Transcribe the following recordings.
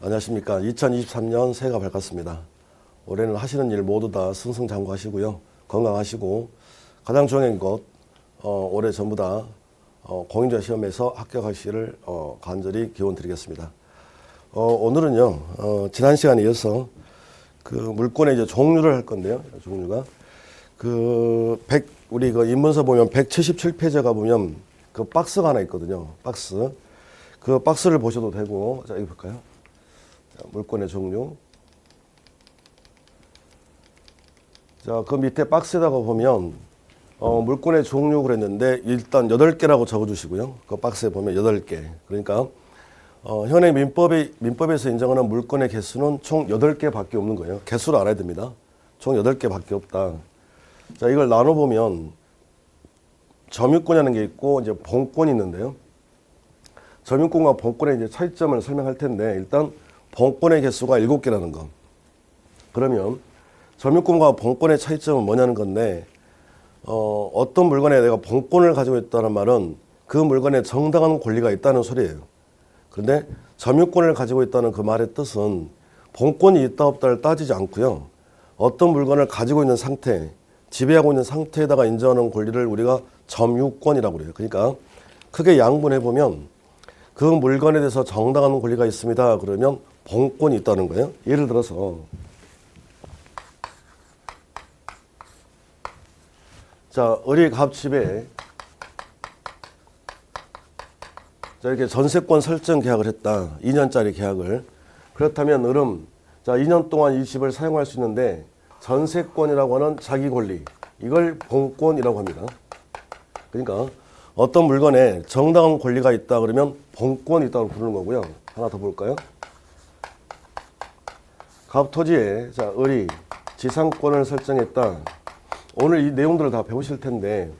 안녕하십니까. 2023년 새해가 밝았습니다. 올해는 하시는 일 모두 다 승승장구하시고요. 건강하시고 가장 중요한 것 올해 전부 다 공인중개사 시험에서 합격하시기를 간절히 기원 드리겠습니다. 오늘은요 지난 시간에 이어서 그 물건의 이제 종류를 할 건데요. 종류가 우리 그 입문서 보면 177페이지가 보면 그 박스가 하나 있거든요. 박스. 그 박스를 보셔도 되고, 자, 이거 볼까요? 자, 물건의 종류. 자, 그 밑에 박스에다가 보면, 물건의 종류 그랬는데, 일단 8개라고 적어주시고요. 그 박스에 보면 8개. 그러니까, 현행 민법에서 인정하는 물건의 개수는 총 8개 밖에 없는 거예요. 개수를 알아야 됩니다. 총 8개 밖에 없다. 자, 이걸 나눠보면, 점유권이라는 게 있고, 이제 본권이 있는데요. 점유권과 본권의 이제 차이점을 설명할 텐데, 일단 본권의 개수가 7개라는 거. 그러면 점유권과 본권의 차이점은 뭐냐는 건데, 어떤 물건에 내가 본권을 가지고 있다는 말은 그 물건에 정당한 권리가 있다는 소리예요. 그런데 점유권을 가지고 있다는 그 말의 뜻은 본권이 있다 없다를 따지지 않고요. 어떤 물건을 가지고 있는 상태, 지배하고 있는 상태에다가 인정하는 권리를 우리가 점유권이라고 그래요. 그러니까 크게 양분해 보면 그 물건에 대해서 정당한 권리가 있습니다. 그러면 본권이 있다는 거예요. 예를 들어서 자, 을이갑집에 자, 이렇게 전세권 설정 계약을 했다. 2년짜리 계약을. 그렇다면 을은 자, 2년 동안 이 집을 사용할 수 있는데 전세권이라고 하는 자기 권리, 이걸 본권이라고 합니다. 그러니까 어떤 물건에 정당한 권리가 있다 그러면 본권이 있다고 부르는 거고요. 하나 더 볼까요? 갑토지에 자, 을이 지상권을 설정했다. 오늘 이 내용들을 다 배우실 텐데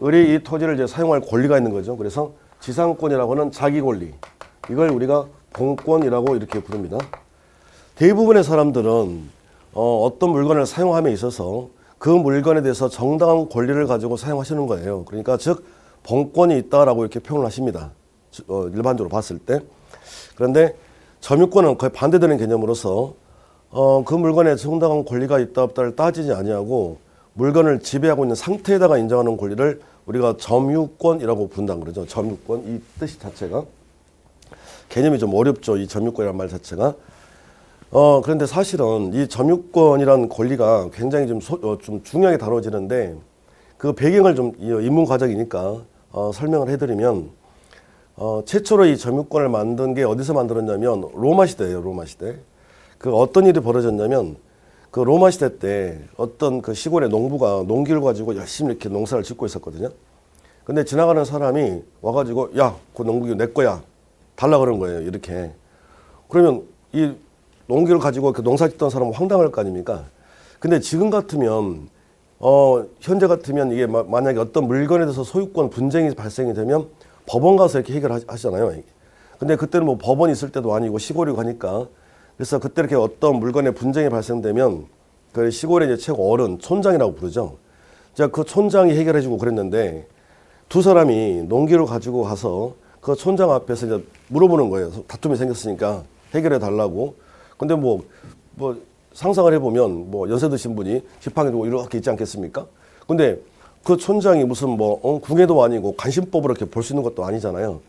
을이 이 토지를 이제 사용할 권리가 있는 거죠. 그래서 지상권이라고 하는 자기 권리, 이걸 우리가 본권이라고 이렇게 부릅니다. 대부분의 사람들은 어떤 물건을 사용함에 있어서 그 물건에 대해서 정당한 권리를 가지고 사용하시는 거예요. 그러니까 즉 본권이 있다라고 이렇게 표현을 하십니다. 일반적으로 봤을 때. 그런데 점유권은 거의 반대되는 개념으로서 그 물건에 정당한 권리가 있다 없다를 따지지 아니하고 물건을 지배하고 있는 상태에다가 인정하는 권리를 우리가 점유권이라고 부른다는 거죠. 점유권, 이 뜻이 자체가. 개념이 좀 어렵죠. 이 점유권이라는 말 자체가. 그런데 사실은 이 점유권이라는 권리가 굉장히 좀 중요하게 다뤄지는데 그 배경을 좀 입문 과정이니까 설명을 해드리면 최초로 이 점유권을 만든 게 어디서 만들었냐면 로마 시대예요. 로마 시대. 그 어떤 일이 벌어졌냐면 그 로마 시대 때 어떤 그 시골의 농부가 농기를 가지고 열심히 이렇게 농사를 짓고 있었거든요. 근데 지나가는 사람이 와가지고 야, 그 농기구 내 거야. 달라 그런 거예요. 이렇게. 그러면 이 농기를 가지고 그 농사 짓던 사람은 황당할 거 아닙니까? 근데 지금 같으면 현재 같으면 이게 만약에 어떤 물건에 대해서 소유권 분쟁이 발생이 되면 법원 가서 이렇게 해결하시잖아요. 근데 그때는 뭐 법원이 있을 때도 아니고 시골이고 하니까 그래서 그때 이렇게 어떤 물건에 분쟁이 발생되면 그 시골의 이제 최고 어른, 촌장이라고 부르죠. 자, 그 촌장이 해결해주고 그랬는데 두 사람이 농기를 가지고 가서 그 촌장 앞에서 이제 물어보는 거예요. 다툼이 생겼으니까 해결해 달라고. 근데 뭐 상상을 해보면 뭐 연세 드신 분이 지팡이 들고 이렇게 있지 않겠습니까? 근데 그 촌장이 무슨 궁예도 아니고 간신법으로 이렇게 볼 수 있는 것도 아니잖아요.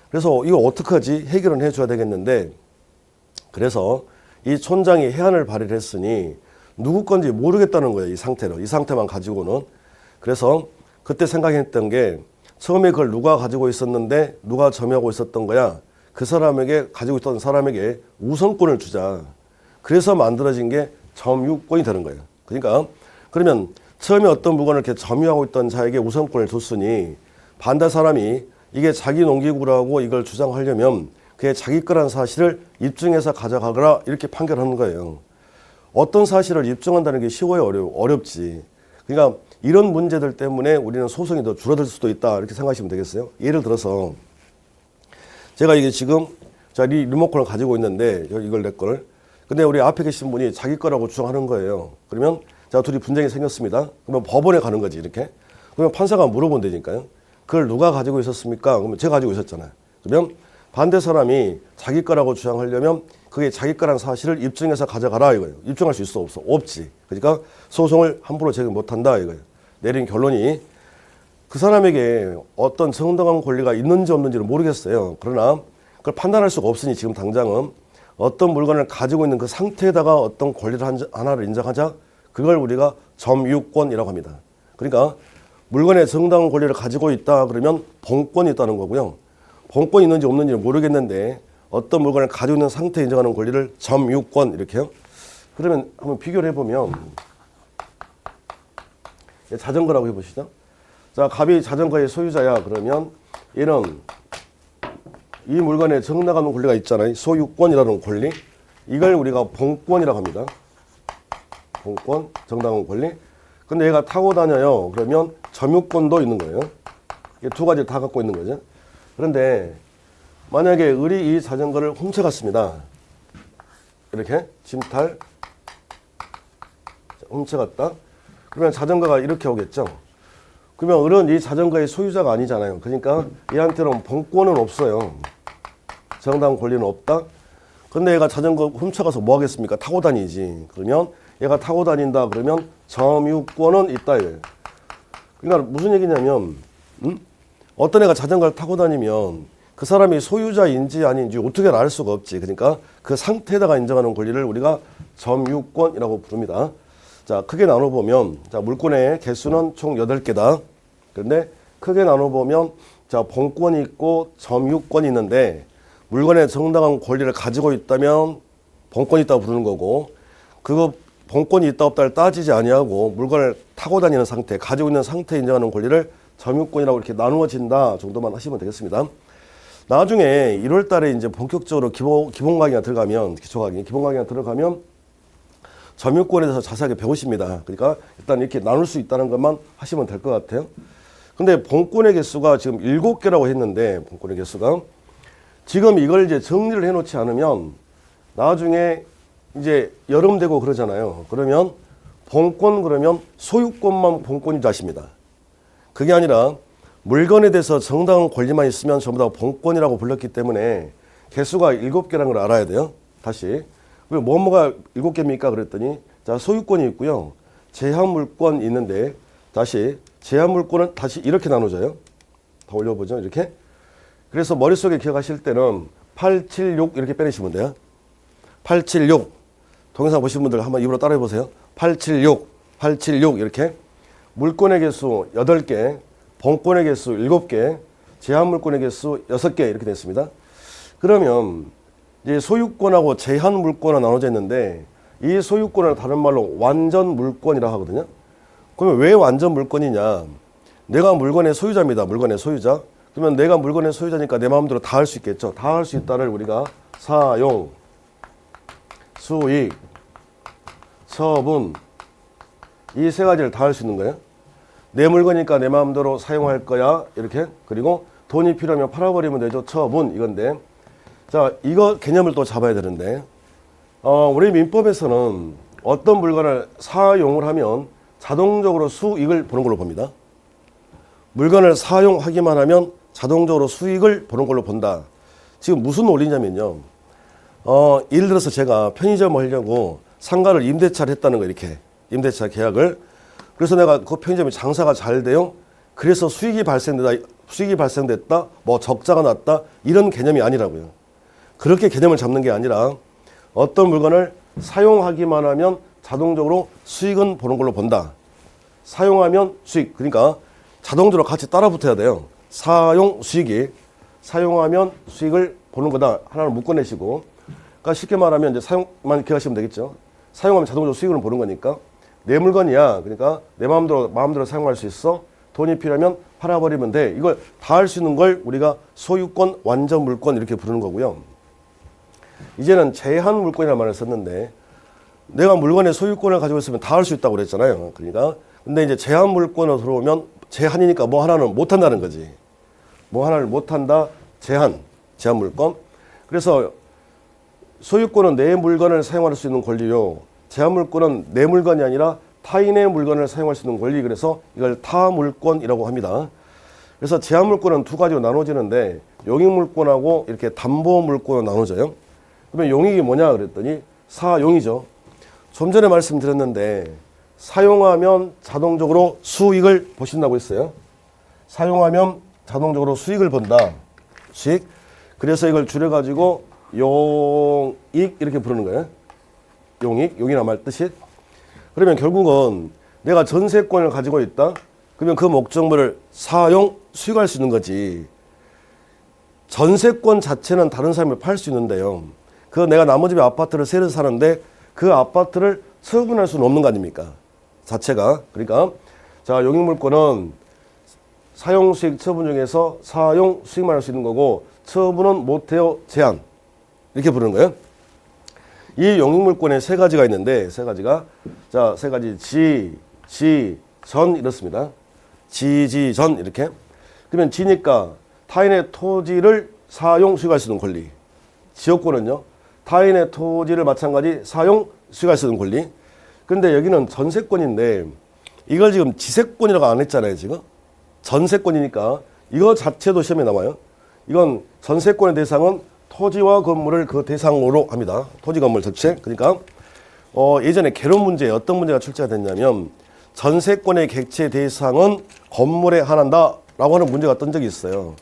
그래서 이거 어떡하지? 해결은 해줘야 되겠는데 그래서 이 촌장이 해안을 발휘를 했으니 누구 건지 모르겠다는 거예요. 이 상태로. 이 상태만 가지고는. 그래서 그때 생각했던 게 처음에 그걸 누가 가지고 있었는데 누가 점유하고 있었던 거야. 그 사람에게 가지고 있던 사람에게 우선권을 주자. 그래서 만들어진 게 점유권이 되는 거예요. 그러니까 그러면 처음에 어떤 물건을 이렇게 점유하고 있던 자에게 우선권을 줬으니 반대 사람이 이게 자기 농기구라고 이걸 주장하려면 그게 자기 거라는 사실을 입증해서 가져가거라 이렇게 판결하는 거예요. 어떤 사실을 입증한다는 게 쉬워요, 어렵지. 그러니까 이런 문제들 때문에 우리는 소송이 더 줄어들 수도 있다 이렇게 생각하시면 되겠어요. 예를 들어서 제가 이게 지금 자, 리모컨을 가지고 있는데 이걸 내 거를 근데 우리 앞에 계신 분이 자기 거라고 주장하는 거예요. 그러면 자, 둘이 분쟁이 생겼습니다. 그러면 법원에 가는 거지 이렇게. 그러면 판사가 물어본다니까요. 그걸 누가 가지고 있었습니까? 그러면 제가 가지고 있었잖아요. 그러면 반대 사람이 자기 거라고 주장하려면 그게 자기 거라는 사실을 입증해서 가져가라 이거예요. 입증할 수 있어 없어? 없지. 그러니까 소송을 함부로 제기 못한다 이거예요. 내린 결론이 그 사람에게 어떤 정당한 권리가 있는지 없는지를 모르겠어요. 그러나 그걸 판단할 수가 없으니 지금 당장은 어떤 물건을 가지고 있는 그 상태에다가 어떤 권리를 하나를 인정하자. 그걸 우리가 점유권이라고 합니다. 그러니까 물건의 정당한 권리를 가지고 있다 그러면 본권이 있다는 거고요. 본권이 있는지 없는지는 모르겠는데 어떤 물건을 가지고 있는 상태에 인정하는 권리를 점유권 이렇게 해요. 그러면 한번 비교를 해보면 자전거라고 해보시죠. 자, 갑이 자전거의 소유자야. 그러면 얘는 이 물건에 정당한 권리가 있잖아요. 소유권이라는 권리. 이걸 우리가 본권이라고 합니다. 본권, 정당한 권리. 근데 얘가 타고 다녀요. 그러면 점유권도 있는 거예요. 이게 두 가지를 다 갖고 있는 거죠. 그런데 만약에 을이 이 자전거를 훔쳐갔습니다. 이렇게 침탈, 훔쳐갔다. 그러면 자전거가 이렇게 오겠죠. 그러면 을은 이 자전거의 소유자가 아니잖아요. 그러니까 얘한테는 본권은 없어요. 정당한 권리는 없다. 근데 얘가 자전거 훔쳐가서 뭐 하겠습니까? 타고 다니지. 그러면 얘가 타고 다닌다 그러면 점유권은 있다 이거예요. 그러니까 무슨 얘기냐면 어떤 애가 자전거를 타고 다니면 그 사람이 소유자인지 아닌지 어떻게 알 수가 없지. 그러니까 그 상태에다가 인정하는 권리를 우리가 점유권이라고 부릅니다. 자, 크게 나눠보면 자, 물권의 개수는 총 8개다. 그런데 크게 나눠보면 자, 본권이 있고 점유권이 있는데 물건의 정당한 권리를 가지고 있다면 본권이 있다고 부르는 거고 그거 본권이 있다 없다를 따지지 아니하고 물건을 타고 다니는 상태, 가지고 있는 상태에 인정하는 권리를 점유권이라고 이렇게 나누어진다 정도만 하시면 되겠습니다. 나중에 1월 달에 이제 본격적으로 기본 강의가 들어가면, 기본 강의가 들어가면 점유권에 대해서 자세하게 배우십니다. 그러니까 일단 이렇게 나눌 수 있다는 것만 하시면 될 것 같아요. 근데 본권의 개수가 지금 7개라고 했는데, 본권의 개수가 지금 이걸 이제 정리를 해 놓지 않으면 나중에 이제 여름 되고 그러잖아요. 그러면 본권 그러면 소유권만 본권이 자십니다. 그게 아니라 물건에 대해서 정당한 권리만 있으면 전부 다 본권이라고 불렀기 때문에 개수가 7개라는 걸 알아야 돼요. 다시. 왜 뭐뭐가 7개입니까? 그랬더니 자, 소유권이 있고요. 제한물권이 있는데 다시 제한물권은 다시 이렇게 나눠져요. 더 올려보죠. 이렇게. 그래서 머릿속에 기억하실 때는 876 이렇게 빼내시면 돼요. 876 동영상 보신 분들 한번 입으로 따라해 보세요. 876 이렇게 물권의 개수 8개, 본권의 개수 7개, 제한물권의 개수 6개 이렇게 됐습니다. 그러면 이제 소유권하고 제한물권은 나눠져 있는데 이 소유권을 다른 말로 완전물권이라고 하거든요. 그러면 왜 완전물권이냐? 내가 물건의 소유자입니다. 물건의 소유자. 그러면 내가 물건의 소유자니까 내 마음대로 다 할 수 있겠죠. 다 할 수 있다를 우리가 사용, 수익, 처분 이 세 가지를 다 할 수 있는 거예요. 내 물건이니까 내 마음대로 사용할 거야. 이렇게. 그리고 돈이 필요하면 팔아버리면 되죠. 처분 이건데. 자, 이거 개념을 또 잡아야 되는데 우리 민법에서는 어떤 물건을 사용을 하면 자동적으로 수익을 보는 걸로 봅니다. 물건을 사용하기만 하면 자동적으로 수익을 보는 걸로 본다. 지금 무슨 논리냐면요. 예를 들어서 제가 편의점을 하려고 상가를 임대차를 했다는 거 이렇게. 임대차 계약을. 그래서 내가 그 편의점이 장사가 잘 돼요. 그래서 수익이 발생됐다. 뭐 적자가 났다. 이런 개념이 아니라고요. 그렇게 개념을 잡는 게 아니라 어떤 물건을 사용하기만 하면 자동적으로 수익은 보는 걸로 본다. 사용하면 수익. 그러니까 자동적으로 같이 따라 붙어야 돼요. 사용, 수익이. 사용하면 수익을 보는 거다. 하나를 묶어내시고. 그러니까 쉽게 말하면 이제 사용만 기억하시면 되겠죠. 사용하면 자동적으로 수익을 보는 거니까. 내 물건이야. 그러니까 내 마음대로 사용할 수 있어. 돈이 필요하면 팔아버리면 돼. 이걸 다 할 수 있는 걸 우리가 소유권, 완전 물권 이렇게 부르는 거고요. 이제는 제한 물권이라는 말을 썼는데 내가 물건의 소유권을 가지고 있으면 다 할 수 있다고 그랬잖아요. 그러니까 근데 이제 제한 물권으로 들어오면 제한이니까 뭐 하나는 못 한다는 거지. 뭐 하나를 못 한다. 제한 물권. 그래서 소유권은 내 물건을 사용할 수 있는 권리요. 제한 물권은 내 물건이 아니라 타인의 물건을 사용할 수 있는 권리. 그래서 이걸 타물권이라고 합니다. 그래서 제한물권은 두 가지로 나눠지는데 용익물권하고 이렇게 담보물권으로 나눠져요. 그러면 용익이 뭐냐 그랬더니 사용이죠. 좀 전에 말씀드렸는데 사용하면 자동적으로 수익을 보신다고 했어요. 사용하면 자동적으로 수익을 본다. 수익. 그래서 이걸 줄여가지고 용익 이렇게 부르는 거예요. 용익, 용이나 말 뜻이. 그러면 결국은 내가 전세권을 가지고 있다. 그러면 그 목적물을 사용, 수익할 수 있는 거지. 전세권 자체는 다른 사람이 팔 수 있는데요. 그 내가 나머지 집에 아파트를 새로 사는데 그 아파트를 처분할 수는 없는 거 아닙니까? 자체가. 그러니까 자, 용익물권은 사용 수익 처분 중에서 사용 수익만 할 수 있는 거고 처분은 못해요 제한 이렇게 부르는 거예요. 이 용익물권에 세 가지가 있는데 세 가지가 자, 세 가지 전 이렇습니다. 전 이렇게. 그러면 지니까 타인의 토지를 사용 수익할 수 있는 권리. 지역권은요. 타인의 토지를 마찬가지 사용 수익할 수 있는 권리. 근데 여기는 전세권인데 이걸 지금 지세권이라고 안 했잖아요, 지금. 전세권이니까 이거 자체도 시험에 나와요. 이건 전세권의 대상은 토지와 건물을 그 대상으로 합니다. 토지 건물 전체. 그러니까 예전에 개론 문제에 어떤 문제가 출제가 됐냐면 전세권의 객체 대상은 건물에 한한다라고 하는 문제가 뜬 적이 있어요.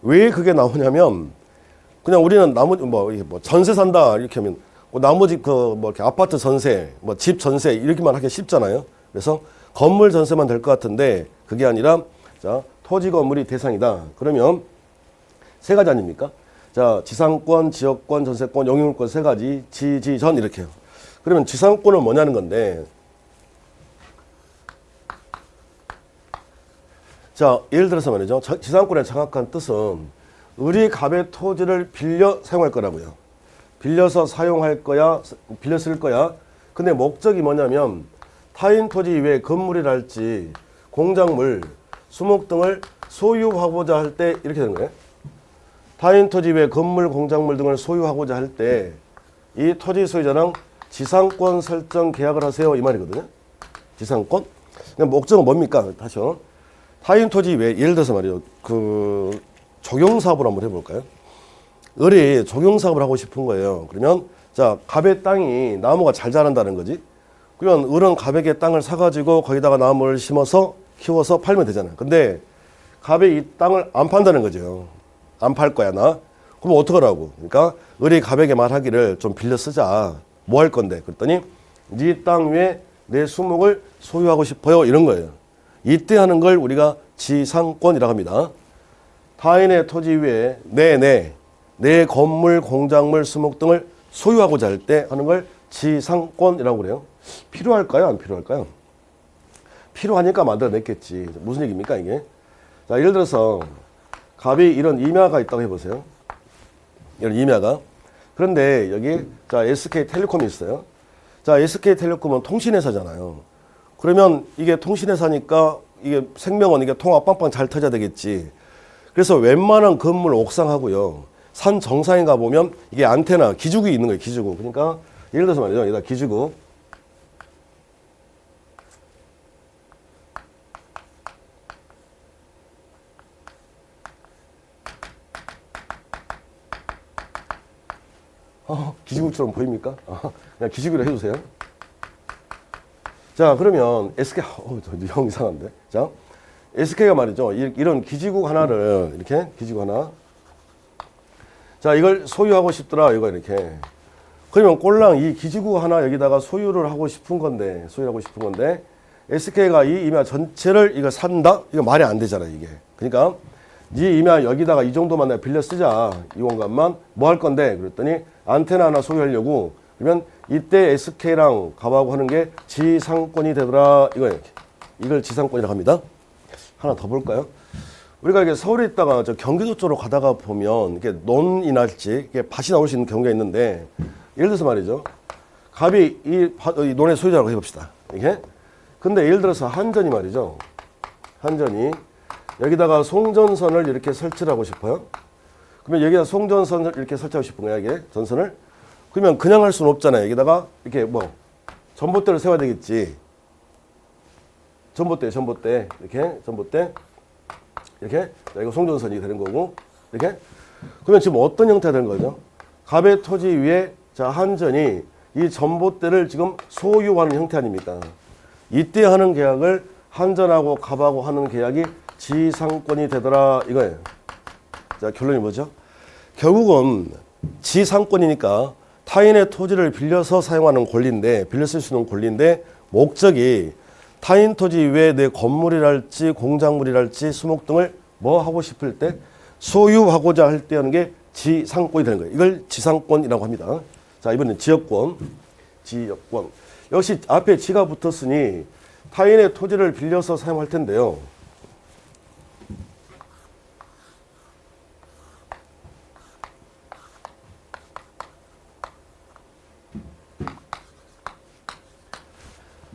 왜 그게 나오냐면 그냥 우리는 나머지 뭐 전세 산다 이렇게 하면 나머지 이렇게 아파트 전세, 집 전세 이렇게만 하기 쉽잖아요. 그래서 건물 전세만 될 것 같은데 그게 아니라 자, 토지 건물이 대상이다. 그러면 세 가지 아닙니까? 자, 지상권, 지역권, 전세권, 용익물권 세 가지, 전 이렇게요. 그러면 지상권은 뭐냐는 건데 자, 예를 들어서 말이죠. 지상권의 정확한 뜻은 우리 갑의 토지를 빌려 사용할 거라고요. 빌려서 사용할 거야, 빌려 쓸 거야. 근데 목적이 뭐냐면 타인 토지 이외에 건물이랄지 공작물, 수목 등을 소유하고자 할 때 이렇게 되는 거예요. 타인 토지 외 건물, 공작물 등을 소유하고자 할 때 이 토지 소유자랑 지상권 설정 계약을 하세요 이 말이거든요. 지상권. 목적은 뭡니까? 다시요. 타인 토지 외 예를 들어서 말이요. 그 조경사업을 한번 해볼까요? 을이 조경사업을 하고 싶은 거예요. 그러면 자, 갑의 땅이 나무가 잘 자란다는 거지. 그러면 을은 갑에게 땅을 사가지고 거기다가 나무를 심어서 키워서 팔면 되잖아요. 근데 갑이 이 땅을 안 판다는 거죠. 안 팔 거야 나. 그럼 어떡하라고. 그러니까 을이 갑에게 말하기를 좀 빌려 쓰자. 뭐 할 건데. 그랬더니 네 땅 위에 내 수목을 소유하고 싶어요. 이런 거예요. 이때 하는 걸 우리가 지상권이라고 합니다. 타인의 토지 위에 내 건물, 공작물, 수목 등을 소유하고자 할 때 하는 걸 지상권이라고 그래요. 필요할까요? 안 필요할까요? 필요하니까 만들어냈겠지. 무슨 얘기입니까 이게? 자, 예를 들어서 갑이 이런 임야가 있다고 해보세요. 이런 임야가. 그런데 여기 자 SK텔레콤이 있어요. 자, SK텔레콤은 통신회사잖아요. 그러면 이게 통신회사니까 이게 생명은 이게 통화 빵빵 잘 터져야 되겠지. 그래서 웬만한 건물 옥상하고요. 산 정상에 가보면 이게 안테나, 기지국이 있는 거예요. 기지국. 그러니까 예를 들어서 말이죠. 여기다 기지국. 기지국처럼 보입니까? 그냥 기지국으로 해주세요. 자, 그러면 SK, 형 이상한데. 자, SK가 말이죠. 이런 기지국 하나를, 이렇게, 기지국 하나. 자, 이걸 소유하고 싶더라, 이거 이렇게. 그러면 꼴랑 이 기지국 하나 여기다가 소유를 하고 싶은 건데, SK가 이 임야 전체를 이거 산다? 이거 말이 안 되잖아요, 이게. 그러니까, 네 임야 여기다가 이 정도만 내가 빌려 쓰자. 이 공간만. 뭐 할 건데? 그랬더니, 안테나 하나 소유하려고. 그러면 이때 SK랑 갑하고 하는 게 지상권이 되더라. 이걸 지상권이라고 합니다. 하나 더 볼까요? 우리가 이게 서울에 있다가 저 경기도 쪽으로 가다가 보면 이게 논이 날지 이게 밭이 나올 수 있는 경우가 있는데 예를 들어서 말이죠. 갑이 이 논의 소유자라고 해봅시다. 이게. 근데 예를 들어서 한전이 말이죠. 한전이 여기다가 송전선을 이렇게 설치를 하고 싶어요. 그러면 여기다 송전선을 이렇게 설치하고 싶은 거야, 이게 전선을. 그러면 그냥 할 수는 없잖아요. 여기다가 이렇게 전봇대를 세워야 되겠지. 전봇대 이렇게 전봇대. 이렇게. 자, 이거 송전선이 되는 거고. 이렇게. 그러면 지금 어떤 형태가 되는 거죠? 갑의 토지 위에 자, 한전이 이 전봇대를 지금 소유하는 형태 아닙니까? 이때 하는 계약을 한전하고 갑하고 하는 계약이 지상권이 되더라 이거예요. 자, 결론이 뭐죠? 결국은 지상권이니까 타인의 토지를 빌려서 사용하는 권리인데, 빌려 쓸 수 있는 권리인데, 목적이 타인 토지 위에 내 건물이랄지 공작물이랄지 수목 등을 뭐 하고 싶을 때 소유하고자 할 때 하는 게 지상권이 되는 거예요. 이걸 지상권이라고 합니다. 자, 이번엔 지역권. 지역권. 역시 앞에 지가 붙었으니 타인의 토지를 빌려서 사용할 텐데요.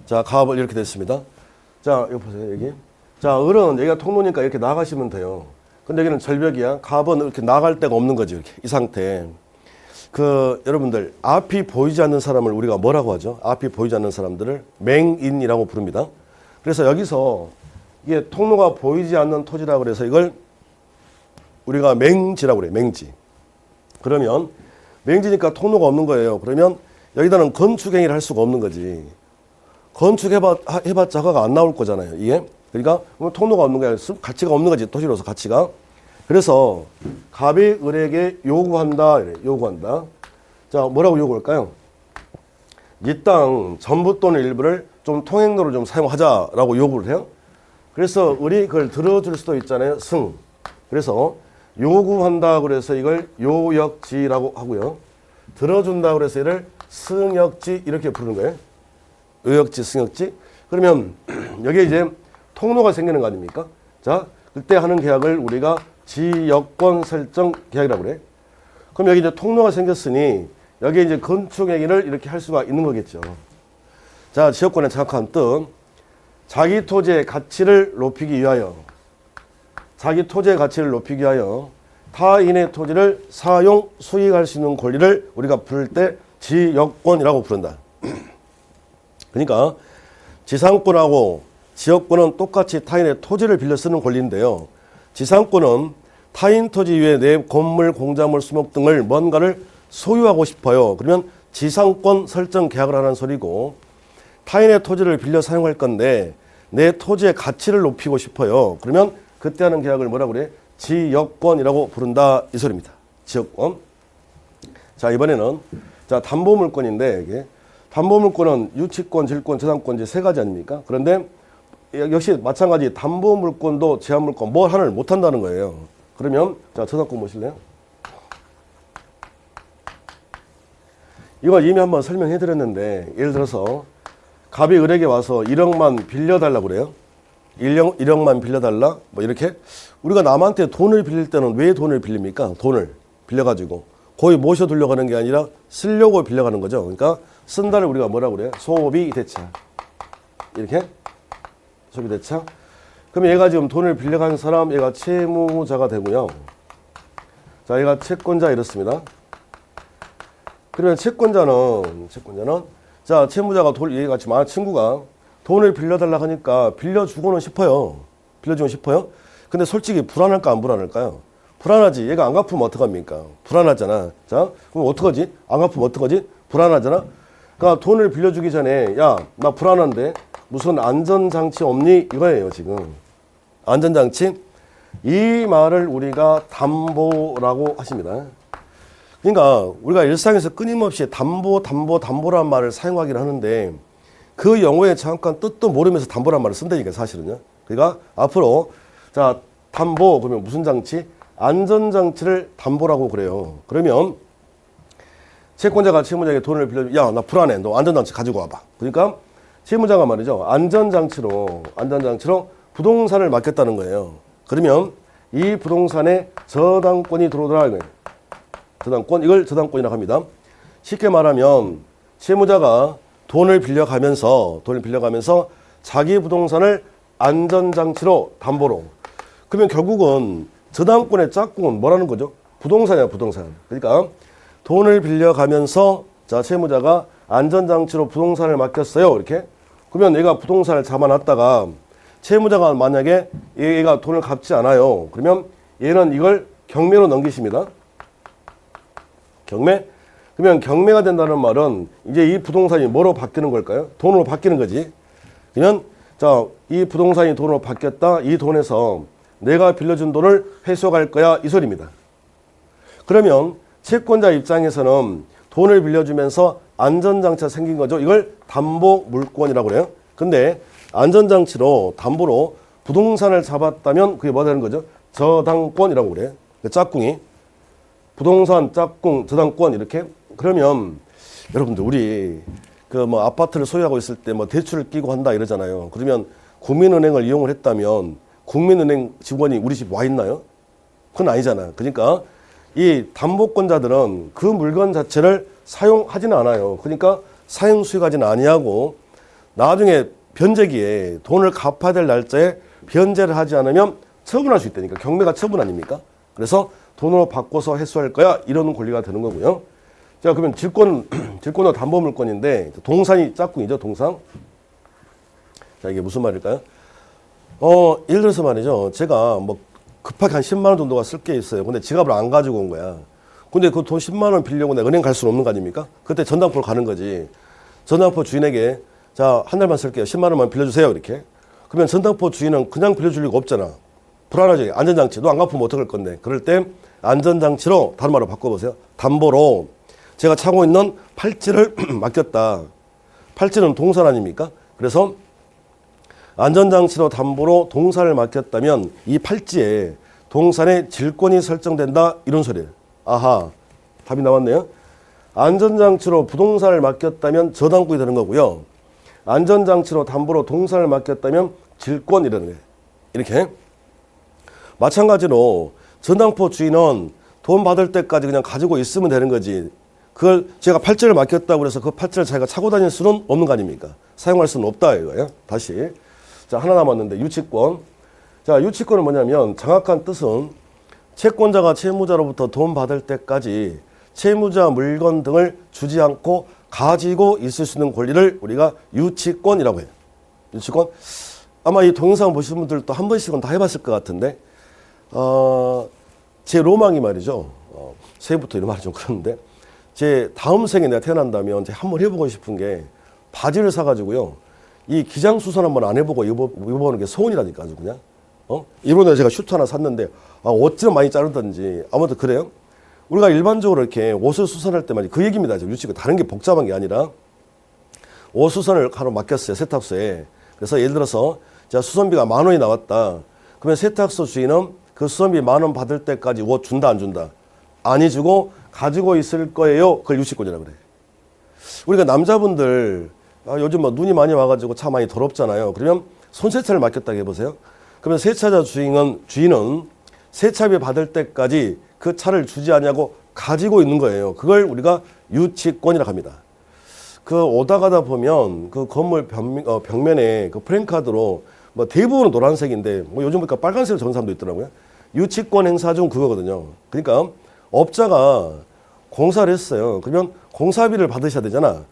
자, 가압을 이렇게 됐습니다. 자, 여기 보세요, 여기. 자, 을은 여기가 통로니까 이렇게 나가시면 돼요. 근데 여기는 절벽이야. 가압은 이렇게 나갈 데가 없는 거지, 이렇게. 이 상태. 여러분들, 앞이 보이지 않는 사람을 우리가 뭐라고 하죠? 앞이 보이지 않는 사람들을 맹인이라고 부릅니다. 그래서 여기서 이게 통로가 보이지 않는 토지라고 그래서 이걸 우리가 맹지라고 그래요, 맹지. 그러면 맹지니까 통로가 없는 거예요. 그러면 여기다는 건축행위를 할 수가 없는 거지. 건축해봤자 허가가 안 나올 거잖아요, 이게. 그러니까 통로가 없는 거야. 가치가 없는 거지, 토지로서 가치가. 그래서 갑이 을에게 요구한다, 이래. 요구한다. 자, 뭐라고 요구할까요? 이 땅 전부 또는 일부를 좀 통행로로 좀 사용하자라고 요구를 해요. 그래서 을이 그걸 들어줄 수도 있잖아요, 승. 그래서 요구한다 그래서 이걸 요역지라고 하고요. 들어준다 그래서 이를 승역지 이렇게 부르는 거예요. 요역지, 승역지. 그러면 여기에 이제 통로가 생기는 거 아닙니까? 자, 그때 하는 계약을 우리가 지역권 설정 계약이라고 그래. 그럼 여기 이제 통로가 생겼으니 여기에 이제 건축 행위를 이렇게 할 수가 있는 거겠죠. 자, 지역권의 정확한 뜻. 자기 토지의 가치를 높이기 위하여, 자기 토지의 가치를 높이기 위하여 타인의 토지를 사용, 수익할 수 있는 권리를 우리가 부를 때 지역권이라고 부른다. 그러니까 지상권하고 지역권은 똑같이 타인의 토지를 빌려 쓰는 권리인데요. 지상권은 타인 토지 위에 내 건물, 공작물, 수목 등을 뭔가를 소유하고 싶어요. 그러면 지상권 설정 계약을 하는 소리고, 타인의 토지를 빌려 사용할 건데 내 토지의 가치를 높이고 싶어요. 그러면 그때 하는 계약을 뭐라고 그래? 지역권이라고 부른다 이 소리입니다. 지역권. 자, 이번에는 자, 담보물권인데 이게 담보물권은 유치권, 질권, 저당권 이제 세 가지 아닙니까? 그런데 역시 마찬가지 담보물권도 제한물권 뭘 하나를 못 한다는 거예요. 그러면 자, 저당권 보실래요? 이걸 이미 한번 설명해 드렸는데, 예를 들어서 갑이 을에게 와서 1억만 빌려달라고 그래요. 1억만 빌려달라? 뭐 이렇게. 우리가 남한테 돈을 빌릴 때는 왜 돈을 빌립니까? 돈을 빌려가지고 거의 모셔두려고 하는 게 아니라 쓰려고 빌려가는 거죠. 그러니까 쓴다를 우리가 뭐라고 그래요? 소비 대차. 이렇게 소비 대차. 그럼 얘가 지금 돈을 빌려간 사람, 얘가 채무자가 되고요. 자, 얘가 채권자 이렇습니다. 그러면 채권자는 자, 채무자가 얘가 지금 아는 친구가 돈을 빌려달라고 하니까 빌려주고는 싶어요. 빌려주고 싶어요. 근데 솔직히 불안할까 안 불안할까요? 불안하지. 얘가 안 갚으면 어떡합니까? 불안하잖아. 자, 그럼 어떡하지? 안 갚으면 어떡하지? 불안하잖아. 그러니까 돈을 빌려주기 전에 야, 나 불안한데 무슨 안전장치 없니? 이거예요, 지금. 안전장치? 이 말을 우리가 담보라고 하십니다. 그러니까 우리가 일상에서 끊임없이 담보란 말을 사용하긴 하는데 그 영어의 정확한 뜻도 모르면서 담보란 말을 쓴다니까, 사실은요. 그러니까 앞으로 자, 담보 그러면 무슨 장치? 안전장치를 담보라고 그래요. 그러면 채권자가 채무자에게 돈을 빌려, 야, 나 불안해. 너 안전장치 가지고 와봐. 그러니까 채무자가 말이죠. 안전장치로 부동산을 맡겼다는 거예요. 그러면 이 부동산에 저당권이 들어오더라 이거예요. 저당권, 이걸 저당권이라고 합니다. 쉽게 말하면 채무자가 돈을 빌려가면서 자기 부동산을 안전장치로 담보로. 그러면 결국은 저당권의 짝꿍은 뭐라는 거죠? 부동산이야, 부동산. 그러니까 돈을 빌려가면서 자, 채무자가 안전장치로 부동산을 맡겼어요. 이렇게. 그러면 얘가 부동산을 잡아놨다가 채무자가 만약에 얘가 돈을 갚지 않아요. 그러면 얘는 이걸 경매로 넘기십니다. 경매? 그러면 경매가 된다는 말은 이제 이 부동산이 뭐로 바뀌는 걸까요? 돈으로 바뀌는 거지. 그러면 자, 이 부동산이 돈으로 바뀌었다. 이 돈에서 내가 빌려준 돈을 회수할 거야. 이 소리입니다. 그러면 채권자 입장에서는 돈을 빌려주면서 안전장치가 생긴 거죠. 이걸 담보 물권이라고 그래요. 근데 안전장치로 담보로 부동산을 잡았다면 그게 뭐 되는 거죠? 저당권이라고 그래요. 짝꿍이. 부동산, 짝꿍, 저당권 이렇게. 그러면 여러분들 우리 그 뭐 아파트를 소유하고 있을 때 뭐 대출을 끼고 한다 이러잖아요. 그러면 국민은행을 이용을 했다면 국민은행 직원이 우리 집 와 있나요? 그건 아니잖아요. 그러니까 이 담보권자들은 그 물건 자체를 사용하지는 않아요. 그러니까 사용 수익하지는 아니하고 나중에 변제기에 돈을 갚아야 될 날짜에 변제를 하지 않으면 처분할 수 있다니까. 경매가 처분 아닙니까? 그래서 돈으로 바꿔서 회수할 거야. 이런 권리가 되는 거고요. 자, 그러면 질권은 담보물권인데 동산이 짝꿍이죠. 동상. 자, 이게 무슨 말일까요? 예를 들어서 말이죠. 제가 뭐 급하게 한 10만 원 정도가 쓸 게 있어요. 근데 지갑을 안 가지고 온 거야. 근데 그 돈 10만 원 빌려고 내가 은행 갈 수는 없는 거 아닙니까? 그때 전당포를 가는 거지. 전당포 주인에게 자, 한 달만 쓸게요. 10만 원만 빌려주세요. 이렇게. 그러면 전당포 주인은 그냥 빌려줄 리가 없잖아. 불안하지. 안전장치. 너 안 갚으면 어떡할 건데. 그럴 때 안전장치로 다른 말로 바꿔보세요. 담보로 제가 차고 있는 팔찌를 맡겼다. 팔찌는 동산 아닙니까? 그래서 안전장치로 담보로 동산을 맡겼다면 이 팔찌에 동산의 질권이 설정된다. 이런 소리예요. 아하. 답이 나왔네요. 안전장치로 부동산을 맡겼다면 저당권이 되는 거고요. 안전장치로 담보로 동산을 맡겼다면 질권이라는 거예요. 이렇게. 마찬가지로 전당포 주인은 돈 받을 때까지 그냥 가지고 있으면 되는 거지. 그걸 제가 팔찌를 맡겼다고 해서 그 팔찌를 자기가 차고 다닐 수는 없는 거 아닙니까? 사용할 수는 없다 이거예요. 다시. 자, 하나 남았는데 유치권. 자, 유치권은 뭐냐면 정확한 뜻은 채권자가 채무자로부터 돈 받을 때까지 채무자 물건 등을 주지 않고 가지고 있을 수 있는 권리를 우리가 유치권이라고 해요. 유치권. 아마 이 동영상 보신 분들도 한 번씩은 다 해봤을 것 같은데 제 로망이 말이죠. 새해부터 이런 말이 좀 그런데 제 다음 생에 내가 태어난다면 제가 한번 해보고 싶은 게 바지를 사가지고요. 이 기장수선 한번 안 해보고 입어보는 게 소원이라니까 아주 그냥. 이번에 제가 슈트 하나 샀는데 어찌나 많이 자르던지 아무튼 그래요. 우리가 일반적으로 이렇게 옷을 수선할 때 말이야 그 얘기입니다. 유치권 다른 게 복잡한 게 아니라 옷 수선을 하러 맡겼어요. 세탁소에. 그래서 예를 들어서 제가 수선비가 10,000원이 나왔다. 그러면 세탁소 주인은 그 수선비 10,000원 받을 때까지 옷 준다 안 준다? 안 해주고 가지고 있을 거예요. 그걸 유치권이라고 그래. 우리가 남자분들 요즘 뭐 눈이 많이 와가지고 차 많이 더럽잖아요. 그러면 손세차를 맡겼다고 해보세요. 그러면 세차자 주인은 세차비 받을 때까지 그 차를 주지 않냐고 가지고 있는 거예요. 그걸 우리가 유치권이라고 합니다. 그 오다 가다 보면 그 건물 벽면에 그 프랜카드로 뭐 대부분은 노란색인데 뭐 요즘 보니까 빨간색을 적은 사람도 있더라고요. 유치권 행사 중 그거거든요. 그러니까 업자가 공사를 했어요. 그러면 공사비를 받으셔야 되잖아.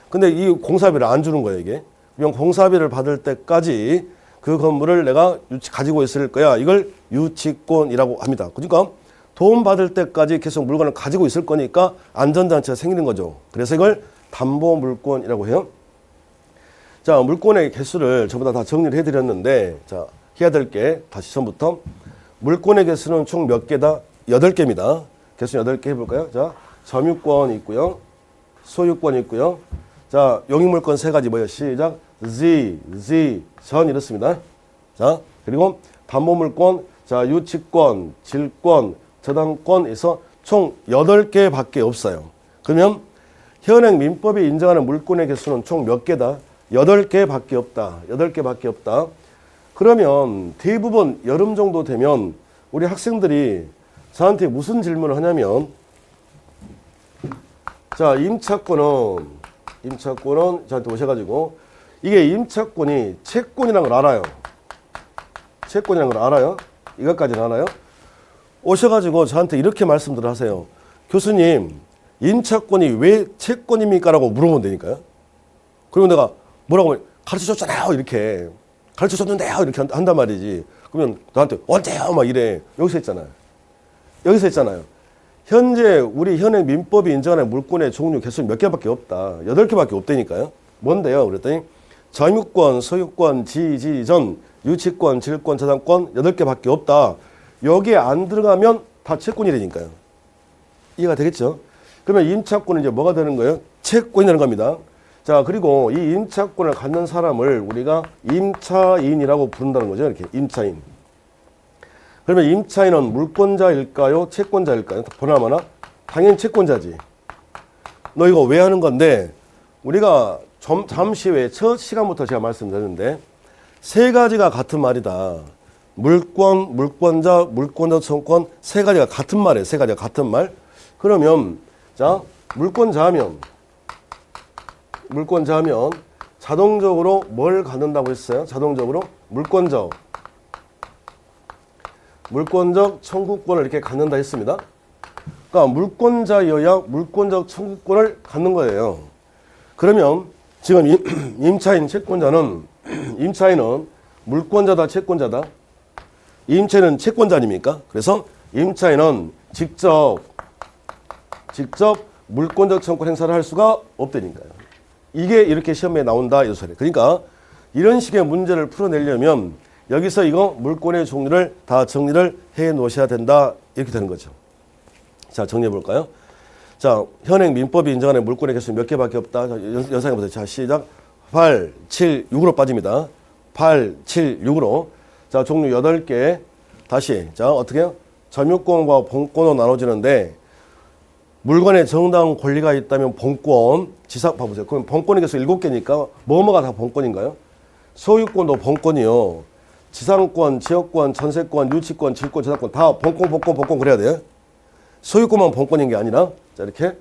근데 이 공사비를 안 주는 거예요, 이게. 그러면 공사비를 받을 때까지 그 건물을 내가 가지고 있을 거야. 이걸 유치권이라고 합니다. 그러니까 돈 받을 때까지 계속 물건을 가지고 있을 거니까 안전장치가 생기는 거죠. 그래서 이걸 담보물권이라고 해요. 자, 물권의 개수를 전부 다 정리를 해드렸는데, 자, 해야 될 게 다시 처음부터 물권의 개수는 총 몇 개다? 8개입니다. 개수 8개 해볼까요? 자, 점유권 있고요. 소유권 있고요. 자, 용익물권 3가지 뭐예요? 시작. 전 이렇습니다. 자, 그리고 담보물권, 자, 유치권, 질권, 저당권에서 총 8개밖에 없어요. 그러면 현행 민법이 인정하는 물권의 개수는 총 몇 개다? 8개밖에 없다. 8개밖에 없다. 그러면 대부분 여름 정도 되면 우리 학생들이 저한테 무슨 질문을 하냐면, 자, 임차권은 저한테 오셔가지고 이게 임차권이 채권이라는 걸 알아요. 채권이라는 걸 알아요. 이것까지는 알아요. 오셔가지고 저한테 이렇게 말씀들을 하세요. 교수님, 임차권이 왜 채권입니까? 라고 물어보면 되니까요. 그리고 내가 뭐라고 가르쳐줬잖아요. 이렇게. 가르쳐줬는데요 이렇게 한단 말이지. 그러면 나한테 언제요 막 이래. 여기서 했잖아요. 여기서 했잖아요. 현재 우리 현행 민법이 인정하는 물권의 종류 개수 몇 개밖에 없다. 8개밖에 없다니까요. 뭔데요? 그랬더니 점유권, 소유권, 지전, 유치권, 질권, 저당권 8개밖에 없다. 여기에 안 들어가면 다 채권이라니까요. 이해가 되겠죠? 그러면 임차권은 이제 뭐가 되는 거예요? 채권이 되는 겁니다. 자, 그리고 이 임차권을 갖는 사람을 우리가 임차인이라고 부른다는 거죠. 이렇게 임차인. 그러면 임차인은 물권자일까요? 채권자일까요? 보나마나 당연히 채권자지. 너 이거 왜 하는 건데 우리가 잠시 후에 첫 시간부터 제가 말씀드렸는데 세 가지가 같은 말이다. 물권, 물권자, 물권자 청권 세 가지가 같은 말이에요. 세 가지가 같은 말. 그러면 자 물권자하면 자동적으로 뭘 갖는다고 했어요? 자동적으로 물권적 청구권을 이렇게 갖는다 했습니다. 그러니까 물권자여야 물권적 청구권을 갖는 거예요. 그러면 지금 임차인 채권자는 임차인은 물권자다 채권자다? 임차인은 채권자 아닙니까? 그래서 임차인은 직접 물권적 청구권 행사를 할 수가 없다니까요. 이게 이렇게 시험에 나온다 이 소리. 그러니까 이런 식의 문제를 풀어내려면 여기서 이거 물권의 종류를 다 정리를 해 놓으셔야 된다 이렇게 되는 거죠. 자 정리해 볼까요? 자 현행 민법이 인정하는 물권의 개수 몇 개밖에 없다. 연상해 보세요. 자 시작. 8, 7, 6으로 빠집니다. 8, 7, 6으로. 자 종류 8개. 다시 자 어떻게 해요? 점유권과 본권으로 나눠지는데 물건에 정당한 권리가 있다면 본권, 지상 봐보세요. 그럼 본권의 개수 7개니까 뭐뭐가 다 본권인가요? 소유권도 본권이요. 지상권, 지역권, 전세권, 유치권, 질권, 저당권 다 본권 그래야 돼요. 소유권만 본권인 게 아니라 자 이렇게.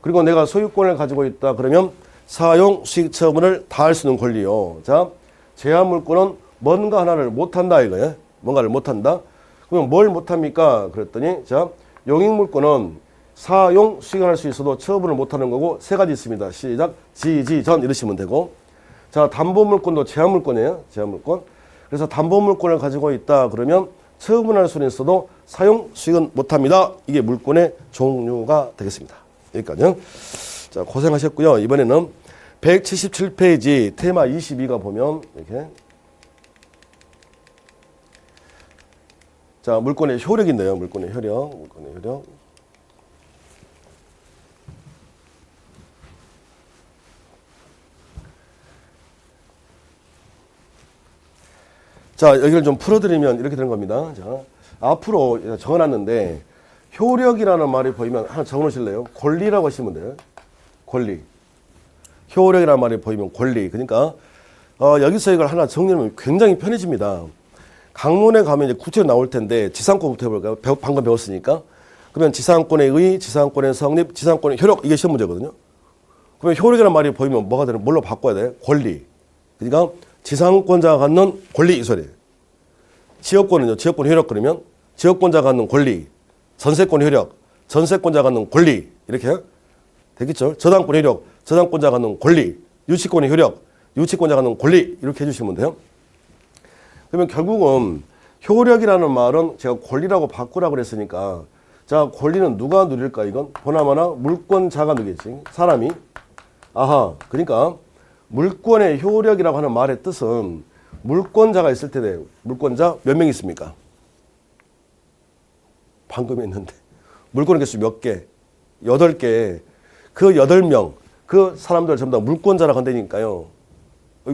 그리고 내가 소유권을 가지고 있다 그러면 사용, 수익 처분을 다 할 수 있는 권리요. 자 제한 물권은 뭔가 하나를 못한다 이거예요. 뭔가를 못한다. 그럼 뭘 못합니까? 그랬더니 자 용익 물권은 사용, 수익할 수 있어도 처분을 못하는 거고 세 가지 있습니다. 시작. 전 이러시면 되고. 자 담보물권도 제한물권이에요. 제한물권. 그래서 담보물권을 가지고 있다 그러면 처분할 수는 있어도 사용, 수익은 못합니다. 이게 물권의 종류가 되겠습니다. 여기까지요. 자 고생하셨고요. 이번에는 177페이지 테마 22가 보면 이렇게 자 물권의 효력인데요. 물권의 효력. 자, 여기를 좀 풀어드리면 이렇게 되는 겁니다. 자, 앞으로 적어놨는데, 효력이라는 말이 보이면 하나 적어놓으실래요? 권리라고 하시면 돼요. 권리. 효력이라는 말이 보이면 권리. 그러니까, 여기서 이걸 하나 정리하면 굉장히 편해집니다. 강론에 가면 이제 구체로 나올 텐데, 지상권부터 해볼까요? 방금 배웠으니까. 그러면 지상권의 의, 지상권의 성립, 지상권의 효력, 이게 시험 문제거든요. 그러면 효력이라는 말이 보이면 뭐가 되는, 뭘로 바꿔야 돼요? 권리. 그러니까, 지상권자가 갖는 권리 이 소리예요. 지역권은요. 지역권 효력 그러면 지역권자가 갖는 권리, 전세권 효력, 전세권자가 갖는 권리 이렇게 되겠죠. 저당권 효력, 저당권자가 갖는 권리, 유치권의 효력, 유치권자가 갖는 권리 이렇게 해주시면 돼요. 그러면 결국은 효력이라는 말은 제가 권리라고 바꾸라고 그랬으니까 자 권리는 누가 누릴까 이건 보나마나 물권자가 누리겠지. 사람이. 아하 그러니까 물권의 효력이라고 하는 말의 뜻은 물권자가 있을 텐데 물권자 몇 명 있습니까? 방금 했는데 물권의 개수 몇 개? 8개. 그 8명 그 사람들 전부 다 물권자라고 한다니까요.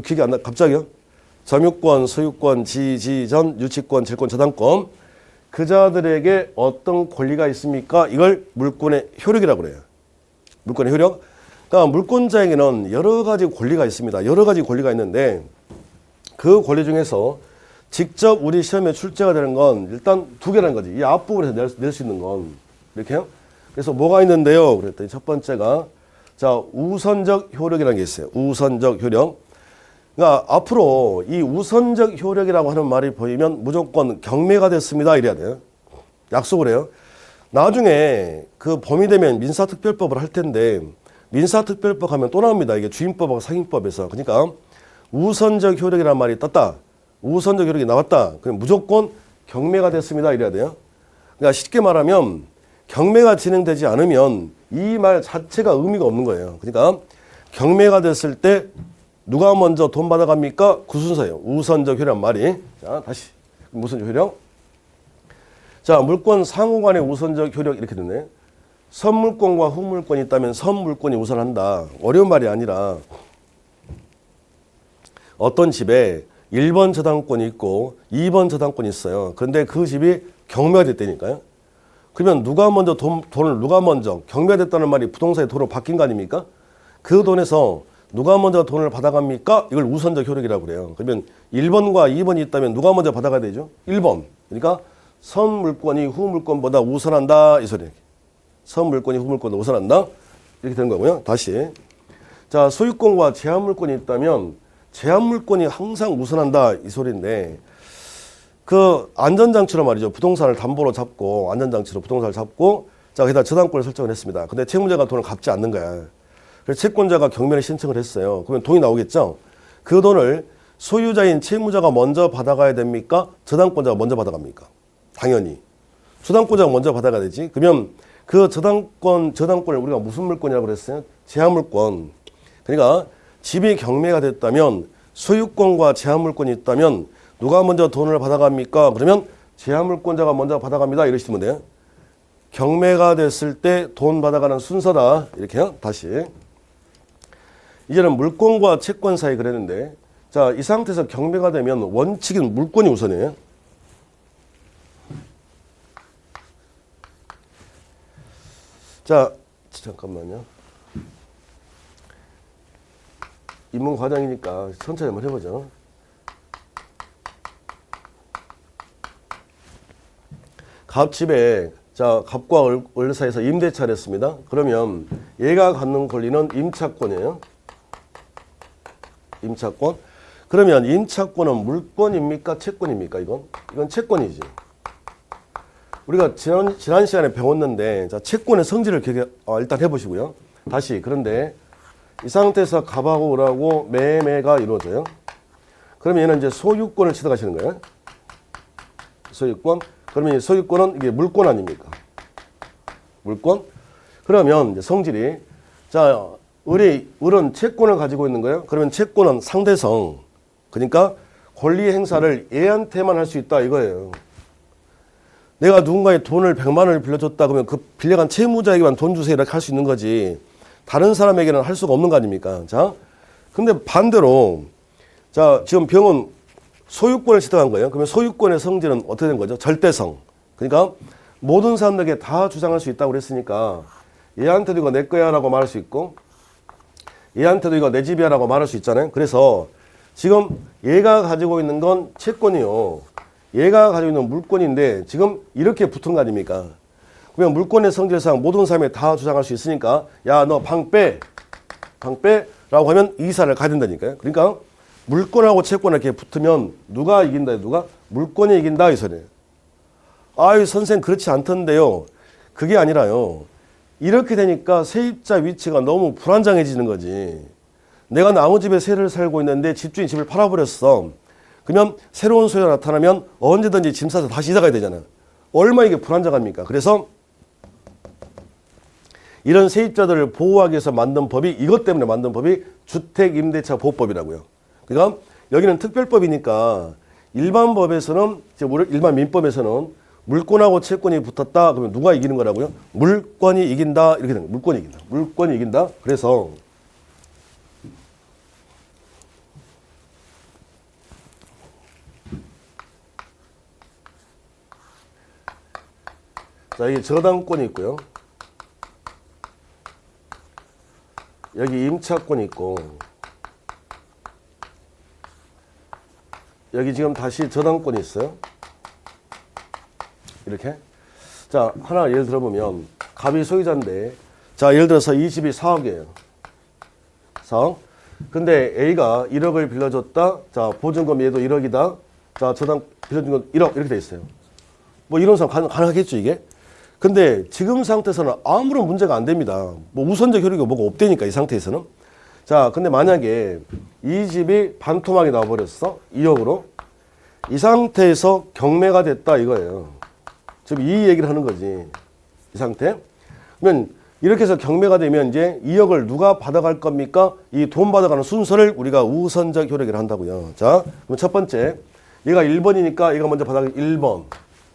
기억이 안 나? 갑자기요? 점유권, 소유권, 지전, 유치권, 질권, 저당권 그 자들에게 어떤 권리가 있습니까? 이걸 물권의 효력이라고 그래요. 물권의 효력. 그러니까 물권자에게는 여러 가지 권리가 있습니다. 여러 가지 권리가 있는데 그 권리 중에서 직접 우리 시험에 출제가 되는 건 일단 2개라는 거지. 이 앞부분에서 낼 수 있는 건 이렇게요. 그래서 뭐가 있는데요? 그랬더니 첫 번째가 자 우선적 효력이라는 게 있어요. 우선적 효력. 그러니까 앞으로 이 우선적 효력이라고 하는 말이 보이면 무조건 경매가 됐습니다. 이래야 돼요. 약속을 해요. 나중에 그 봄이 되면 민사특별법을 할 텐데 민사특별법 하면 또 나옵니다. 이게 주임법하고 상임법에서. 그러니까 우선적 효력이라는 말이 떴다. 우선적 효력이 나왔다. 그럼 무조건 경매가 됐습니다. 이래야 돼요. 그러니까 쉽게 말하면 경매가 진행되지 않으면 이 말 자체가 의미가 없는 거예요. 그러니까 경매가 됐을 때 누가 먼저 돈 받아갑니까? 그 순서예요. 우선적 효력 말이. 자, 다시. 우선적 효력. 자, 물권 상호 간의 우선적 효력 이렇게 되네. 선물권과 후물권이 있다면 선물권이 우선한다. 어려운 말이 아니라 어떤 집에 1번 저당권이 있고 2번 저당권이 있어요. 그런데 그 집이 경매가 됐다니까요. 그러면 누가 먼저 돈을 누가 먼저 경매가 됐다는 말이 부동산의 도로 바뀐 거 아닙니까? 그 돈에서 누가 먼저 돈을 받아갑니까? 이걸 우선적 효력이라고 그래요. 그러면 1번과 2번이 있다면 누가 먼저 받아가야 되죠? 1번. 그러니까 선물권이 후물권보다 우선한다 이 소리예요. 선물권이 후물권보다 우선한다 이렇게 되는 거고요. 다시. 자, 소유권과 제한물권이 있다면 제한물권이 항상 우선한다 이 소리인데 그 안전장치로 말이죠. 부동산을 담보로 잡고 안전장치로 부동산을 잡고 자 거기다 저당권을 설정을 했습니다. 근데 채무자가 돈을 갚지 않는 거야. 그래서 채권자가 경매를 신청을 했어요. 그러면 돈이 나오겠죠. 그 돈을 소유자인 채무자가 먼저 받아가야 됩니까? 저당권자가 먼저 받아갑니까? 당연히 저당권자가 먼저 받아가야 되지. 그러면 그 저당권을 우리가 무슨 물권이라고 그랬어요? 제한물권. 그러니까 집이 경매가 됐다면 소유권과 제한물권이 있다면 누가 먼저 돈을 받아갑니까? 그러면 제한물권자가 먼저 받아갑니다. 이러시면 돼요. 경매가 됐을 때 돈 받아가는 순서다. 이렇게요. 다시. 이제는 물권과 채권 사이 그랬는데 자, 이 상태에서 경매가 되면 원칙은 물권이 우선이에요. 자, 잠깐만요. 입문 과정이니까 천천히 한번 해보죠. 갑집에 자 갑과 을 사이에서 임대차를 했습니다. 그러면 얘가 갖는 권리는 임차권이에요. 임차권. 그러면 임차권은 물권입니까? 채권입니까? 이건 채권이지. 우리가 지난 시간에 배웠는데 자 채권의 성질을 일단 해보시고요. 다시. 그런데 이 상태에서 갑하고 을하고 매매가 이루어져요. 그러면 얘는 이제 소유권을 취득하시는 거예요. 소유권. 그러면 이 소유권은 이게 물권 아닙니까? 물권. 그러면 이제 성질이 자 을은 채권을 가지고 있는 거예요. 그러면 채권은 상대성. 그러니까 권리 행사를 얘한테만 할 수 있다 이거예요. 내가 누군가의 돈을 100만 원을 빌려줬다 그러면 그 빌려간 채무자에게만 돈 주세요 이렇게 할 수 있는 거지. 다른 사람에게는 할 수가 없는 거 아닙니까? 자, 근데 반대로 자 지금 병은 소유권을 취득한 거예요. 그러면 소유권의 성질은 어떻게 된 거죠? 절대성. 그러니까 모든 사람들에게 다 주장할 수 있다고 그랬으니까 얘한테도 이거 내 거야 라고 말할 수 있고 얘한테도 이거 내 집이야 라고 말할 수 있잖아요. 그래서 지금 얘가 가지고 있는 건 채권이요. 얘가 가지고 있는 물권인데 지금 이렇게 붙은 거 아닙니까? 그러면 물권의 성질상 모든 사람이 다 주장할 수 있으니까 야 너 방 빼 라고 하면 이사를 가야 된다니까요. 그러니까 물권하고 채권 이렇게 붙으면 누가 이긴다? 누가? 물권이 이긴다 이 소리예요. 아유 선생 그렇지 않던데요. 그게 아니라요. 이렇게 되니까 세입자 위치가 너무 불안정해지는 거지. 내가 나무집에 세를 살고 있는데 집주인이 집을 팔아버렸어. 그러면 새로운 소유가 나타나면 언제든지 짐 싸서 다시 이사 가야 되잖아요. 얼마나 이게 불안정합니까? 그래서 이런 세입자들을 보호하기 위해서 만든 법이 이것 때문에 만든 법이 주택임대차 보호법이라고요. 그러니까 여기는 특별법이니까 일반 법에서는 일반 민법에서는 물권하고 채권이 붙었다 그러면 누가 이기는 거라고요? 물권이 이긴다 이렇게 되는 거예요. 물권이 이긴다. 물권이 이긴다. 그래서 자 여기 저당권이 있고요. 여기 임차권이 있고 여기 지금 다시 저당권이 있어요. 이렇게. 자, 하나 예를 들어보면 갑이 소유자인데 자, 예를 들어서 이 집이 4억이에요. 4억. 근데 A가 1억을 빌려줬다. 자, 보증금 얘도 1억이다. 자, 저당 빌려준 건 1억 이렇게 돼 있어요. 뭐 이런 상황 가능하겠죠, 이게? 근데 지금 상태에서는 아무런 문제가 안 됩니다. 뭐 우선적 효력이 뭐가 없다니까, 이 상태에서는. 자, 근데 만약에 이 집이 반토막이 나와버렸어. 2억으로. 이 상태에서 경매가 됐다 이거예요. 지금 이 얘기를 하는 거지. 이 상태. 그러면 이렇게 해서 경매가 되면 이제 2억을 누가 받아갈 겁니까? 이 돈 받아가는 순서를 우리가 우선적 효력이라 한다고요. 자, 그럼 첫 번째. 얘가 1번이니까 얘가 먼저 1번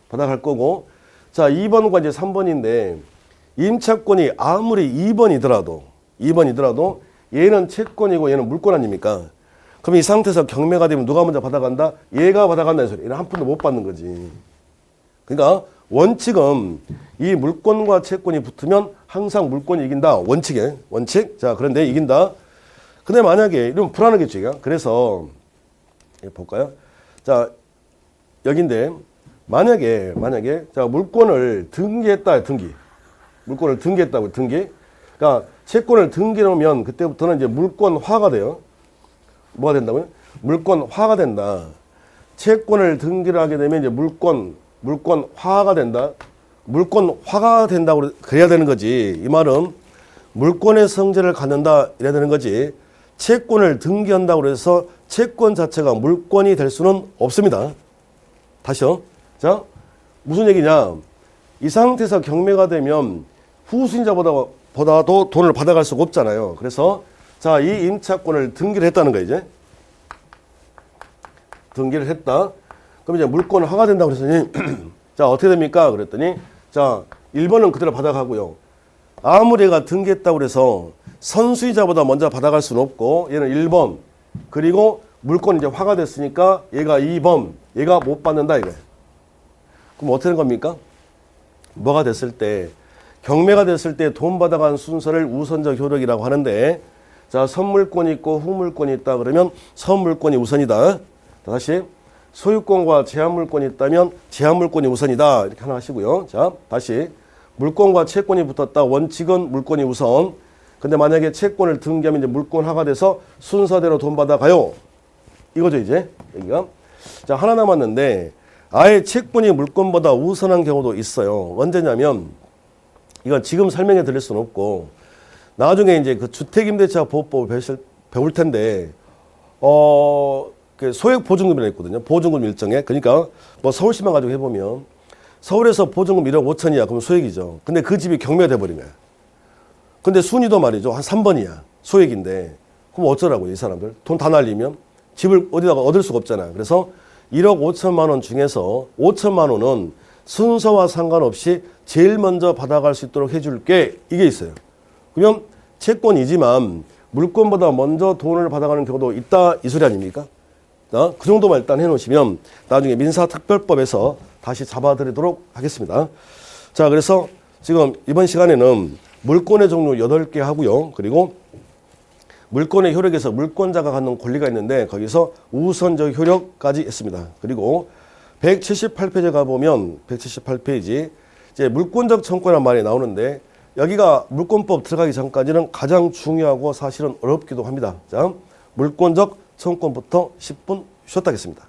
받아갈 거고, 자, 2번과 이제 3번인데 임차권이 아무리 2번이더라도 얘는 채권이고 얘는 물권 아닙니까? 그럼 이 상태에서 경매가 되면 누가 먼저 받아간다? 얘가 받아간다는 소리. 얘는 한 푼도 못 받는 거지. 그러니까 원칙은 이 물권과 채권이 붙으면 항상 물권이 이긴다. 원칙에. 원칙. 자, 그런데 이긴다. 근데 만약에 이러면 불안하겠죠, 얘가. 그래서 볼까요? 자, 여긴데 만약에 자, 물권을 등기했다. 물권을 등기했다고. 그러니까 채권을 등기해놓으면 그때부터는 이제 물권화가 돼요. 뭐가 된다고요? 물권화가 된다. 채권을 등기를 하게 되면 이제 물권화가 된다. 물권화가 된다고 그래야 되는 거지. 이 말은 물권의 성질을 갖는다 이래야 되는 거지. 채권을 등기한다고 해서 채권 자체가 물권이 될 수는 없습니다. 다시요. 자, 무슨 얘기냐? 이 상태에서 경매가 되면 후수인자보다도 돈을 받아갈 수가 없잖아요. 그래서 자, 이 임차권을 등기를 했다는 거예요, 이제. 등기를 했다. 그럼 이제 물권화가 된다고 그랬더니 자, 어떻게 됩니까? 그랬더니 자, 1번은 그대로 받아가고요. 아무리 얘가 등기했다고 그래서 선수이자보다 먼저 받아갈 수는 없고 얘는 1번. 그리고 물권이 이제 화가 됐으니까 얘가 2번. 얘가 못 받는다 이거예요. 그럼 어떻게 되는 겁니까? 뭐가 됐을 때 경매가 됐을 때 돈 받아간 순서를 우선적 효력이라고 하는데, 자, 선물권이 있고 후물권이 있다 그러면 선물권이 우선이다. 다시 소유권과 제한물권이 있다면 제한물권이 우선이다. 이렇게 하나 하시고요. 자, 다시 물권과 채권이 붙었다. 원칙은 물권이 우선. 근데 만약에 채권을 등기하면 이제 물권화가 돼서 순서대로 돈 받아가요. 이거죠, 이제. 여기가. 자, 하나 남았는데 아예 채권이 물권보다 우선한 경우도 있어요. 언제냐면 이건 지금 설명해 드릴 수는 없고 나중에 이제 그 주택임대차 보호법을 배울 텐데 그 소액보증금이라고 있거든요. 보증금 일정에. 그러니까 뭐 서울시만 가지고 해보면 서울에서 보증금 1억 5천이야. 그럼 소액이죠. 근데 그 집이 경매가 돼버리면. 근데 순위도 말이죠. 한 3번이야. 소액인데. 그럼 어쩌라고요, 이 사람들. 돈 다 날리면 집을 어디다가 얻을 수가 없잖아요. 그래서 1억 5천만 원 중에서 5천만 원은 순서와 상관없이 제일 먼저 받아갈 수 있도록 해줄게. 이게 있어요. 그러면 채권이지만 물권보다 먼저 돈을 받아가는 경우도 있다. 이 소리 아닙니까? 그 정도만 일단 해놓으시면 나중에 민사특별법에서 다시 잡아드리도록 하겠습니다. 자, 그래서 지금 이번 시간에는 물권의 종류 8개 하고요. 그리고 물권의 효력에서 물권자가 갖는 권리가 있는데 거기서 우선적 효력까지 했습니다. 그리고 178페이지 가보면 178페이지 이제 물권적 청구란 말이 나오는데 여기가 물권법 들어가기 전까지는 가장 중요하고 사실은 어렵기도 합니다. 자, 물권적 청구부터 10분 쉬었다 하겠습니다.